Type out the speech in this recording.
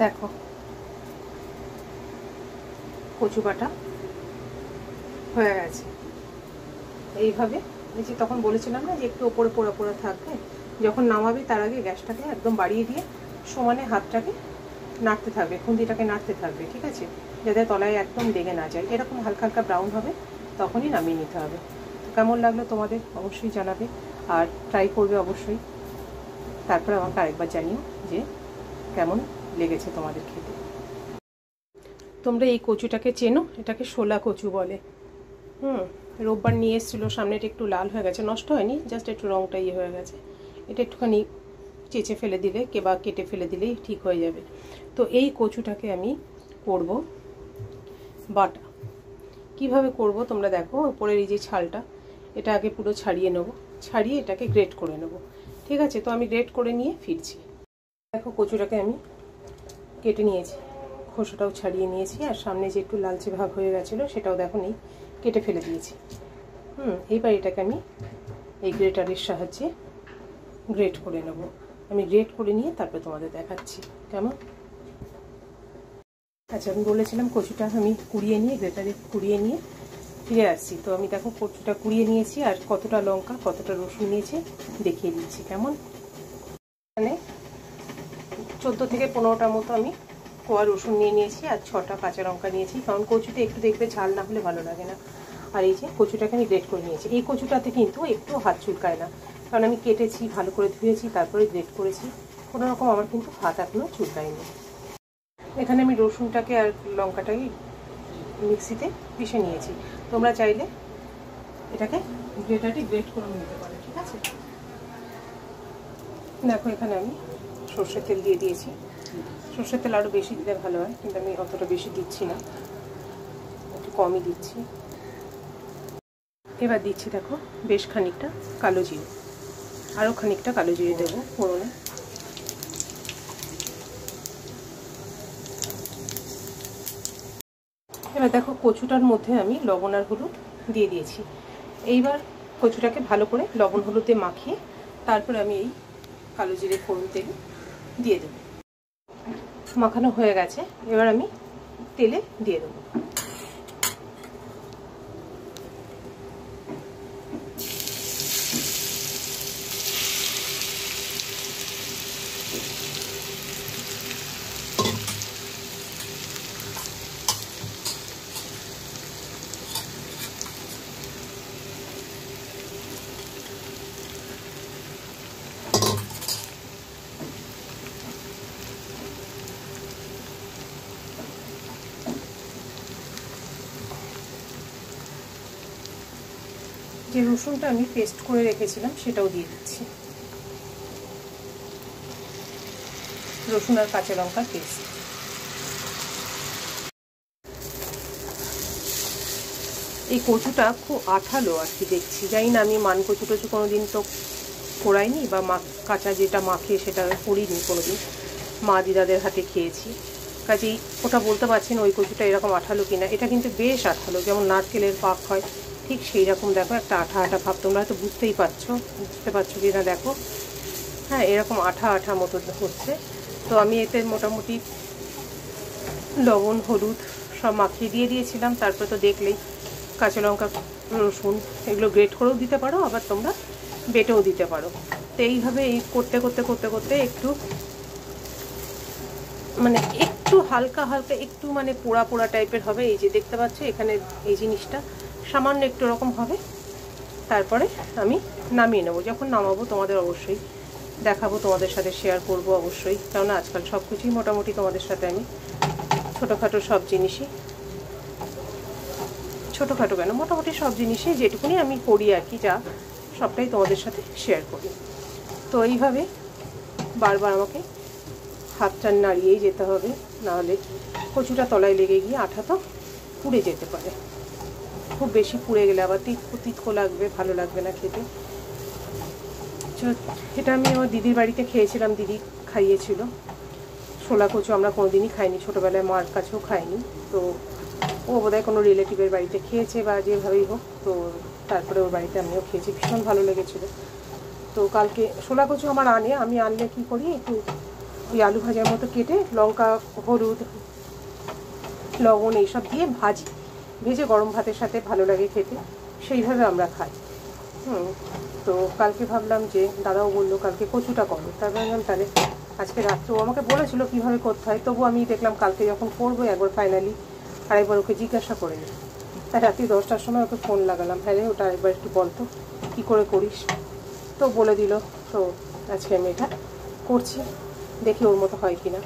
দেখো কচু বাটা হয়ে গেছে। এইভাবে এই যে তখন বলেছিলাম না যে একটু ওপরে পোড়া পোড়া থাকবে, যখন নামাবে তার আগে গ্যাসটাকে একদম বাড়িয়ে দিয়ে সমানে হাতটাকে নাড়তে থাকবে, খুন্তিটাকে নাড়তে থাকবে, ঠিক আছে, যাতে তলায় একদম লেগে না যায়। এরকম হালকা হালকা ব্রাউন হবে, তখনই নামিয়ে নিতে হবে। তো কেমন লাগলো তোমাদের অবশ্যই জানাবে, আর ট্রাই করবে অবশ্যই। তারপরে আমাকে আরেকবার জানিও যে কেমন লেগেছে তোমাদের খেতে। তোমরা এই কচুটাকে চেনো, এটাকে শোলা কচু বলে। রোববার নিয়ে এসেছিলো, সামনেটা একটু লাল হয়ে গেছে, নষ্ট হয়নি, জাস্ট একটু রঙটা ইয়ে হয়ে গেছে। এটা একটুখানি চেঁচে ফেলে দিলে বা কেটে ফেলে দিলেই ঠিক হয়ে যাবে। তো এই কচুটাকে আমি করব বাটা। কিভাবে করব তোমরা দেখো, উপরের এই যে ছালটা এটা আগে পুরো ছাড়িয়ে নেব, ছাড়িয়ে এটাকে গ্রেট করে নেব, ঠিক আছে। তো আমি গ্রেট করে নিয়ে ফিরছি। দেখো কচুটাকে আমি কেটে নিয়েছি, খোসাটাও ছাড়িয়ে নিয়েছি, আর সামনে যে একটু লালচে ভাব হয়ে গেছিলো সেটাও দেখো নেই, কেটে ফেলে দিয়েছি। এইবার এটাকে আমি এই গ্রেটারের সাহায্যে গ্রেট করে নেব। আমি গ্রেট করে নিয়ে তারপরে তোমাদের দেখাচ্ছি কেমন। আচ্ছা, আমি বলেছিলাম কচুটা আমি কুড়িয়ে নিয়ে গ্রেটারে কুড়িয়ে নিয়ে ফিরে আসছি। তো আমি দেখো কচুটা কুড়িয়ে নিয়েছি, আর কতটা লঙ্কা কতটা রসুন নিয়েছে দেখিয়ে দিচ্ছি কেমন। এখানে 14 থেকে 15টা মতো আমি কোয়া রসুন নিয়ে নিয়েছি, আর 6টা কাঁচা লঙ্কা নিয়েছি, কারণ কচুতে একটু দেখবে ঝাল না হলে ভালো লাগে না। আর এই যে কচুটাকে আমি গ্রেট করে নিয়েছি। এই কচুটাতে কিন্তু একটু হাত চুলকায় না, কারণ আমি কেটেছি, ভালো করে ধুয়েছি, তারপরে গ্রেট করেছি, কোনো রকম আমার কিন্তু হাত এখনো চুলকায়নি। এখানে আমি রসুনটাকে আর লঙ্কাটাকে মিক্সিতে পিষে নিয়েছি। তোমরা চাইলে এটাকে গ্রেটারে গ্রেট করে নিতে পারো, ঠিক আছে। দেখো এখানে আমি সর্ষের তেল দিয়ে দিয়েছি। সর্ষের তেল আরও বেশি দিলে ভালো হয়, কিন্তু আমি অতটা বেশি দিচ্ছি না, একটু কমই দিচ্ছি। এবার দিচ্ছি দেখো বেশ খানিকটা কালো জিরে, আরও খানিকটা কালো জিরে দেবো ফোড়নে। এবার দেখো কচুটার মধ্যে আমি লবণ আর হলুদ দিয়ে দিয়েছি। এইবার কচুটাকে ভালো করে লবণ হলুদ দিয়ে মাখিয়ে তারপরে আমি এই কালো জিরে ফোড়ন তেল দিয়ে দেবো। মাখানো হয়ে গেছে, এবার আমি তেলে দিয়ে দেবো। যে রসুনটা আমি পেস্ট করে রেখেছিলাম সেটাও দিয়ে দিচ্ছি, রসুন আর কাঁচা লঙ্কার পেস্ট। এই কচুটা খুব আঠালো আর কি দেখছি, জানি না, আমি মান কচু টচু কোনোদিন তো করাইনি, বা কাঁচা যেটা মাখে সেটা করিনি কোনোদিন, মা দিদাদের হাতে খেয়েছি, কাজেই ওটা বলতে পারছি না ওই কচুটা এরকম আঠালো কিনা। এটা কিন্তু বেশ আঠালো, যেমন নারকেলের পাক হয় ঠিক সেই রকম দেখো একটা আঠা আঠা ভাব, তোমরা হয়তো বুঝতে পারছো কি না দেখো, হ্যাঁ এরকম আঠা আঠা মতো হচ্ছে। তো আমি এতে মোটামুটি লবণ হলুদ সব মাখিয়ে দিয়ে দিয়েছিলাম। তারপরে তো দেখলেই কাঁচা লঙ্কা রসুন এগুলো গ্রেট করেও দিতে পারো, আবার তোমরা বেটেও দিতে পারো। তো এইভাবে এই করতে করতে করতে করতে একটু মানে একটু হালকা হালকা একটু মানে পোড়া পোড়া টাইপের হবে, এই যে দেখতে পাচ্ছ এখানে এই জিনিসটা সামান্য একটু রকম হবে। তারপরে আমি নামিয়ে নেবো, যখন নামাবো তোমাদের অবশ্যই দেখাবো, তোমাদের সাথে শেয়ার করব অবশ্যই, কেননা আজকাল সব কিছুই মোটামুটি তোমাদের সাথে আমি ছোটোখাটো সব জিনিসই, ছোটোখাটো কেন মোটামুটি সব জিনিসই যেটুকুনি আমি করি আর কি, যা সবটাই তোমাদের সাথে শেয়ার করি। তো এইভাবে বারবার আমাকে হাতটা নাড়িয়েই যেতে হবে, নাহলে কচুটা তলায় লেগে গিয়ে আঠা তো পুড়ে যেতে পারে, খুব বেশি পুড়ে গেলে আবার তিতকো লাগবে, ভালো লাগবে না খেতে। এটা আমি আমার দিদির বাড়িতে খেয়েছিলাম, দিদি খাইয়েছিল। শোলা কচু আমরা কোনোদিনই খাইনি, ছোটোবেলায় মার কাছেও খাইনি। তো ও বোধহয় কোনো রিলেটিভের বাড়িতে খেয়েছে বা যেভাবেই হোক, তো তারপরে ওর বাড়িতে আমিও খেয়েছি, ভীষণ ভালো লেগেছিলো। তো কালকে শোলা কচু আমার আমি আনলে কী করি, একটু ওই আলু ভাজার মতো কেটে লঙ্কা, হলুদ, লবণ এইসব দিয়ে ভাজি, ভেজে গরম ভাতের সাথে ভালো লাগে খেতে, সেইভাবে আমরা খাই। তো কালকে ভাবলাম যে দাদাও বললো কালকে কচুটা করো, তার ভাবলাম তাহলে আজকে রাত্রেও আমাকে বলেছিল কীভাবে করতে হয়, তবু আমি দেখলাম কালকে যখন করবো একবার ফাইনালি আরেকবার ওকে জিজ্ঞাসা করে নিই। তাই রাত্রি 10টার সময় ওকে ফোন লাগালাম, হ্যাঁ রে ওটা একবার একটু বলতো কী করে করিস। তো বলে দিল। তো আজকে আমি এটা করছি, দেখি ওর মতো হয় কি না।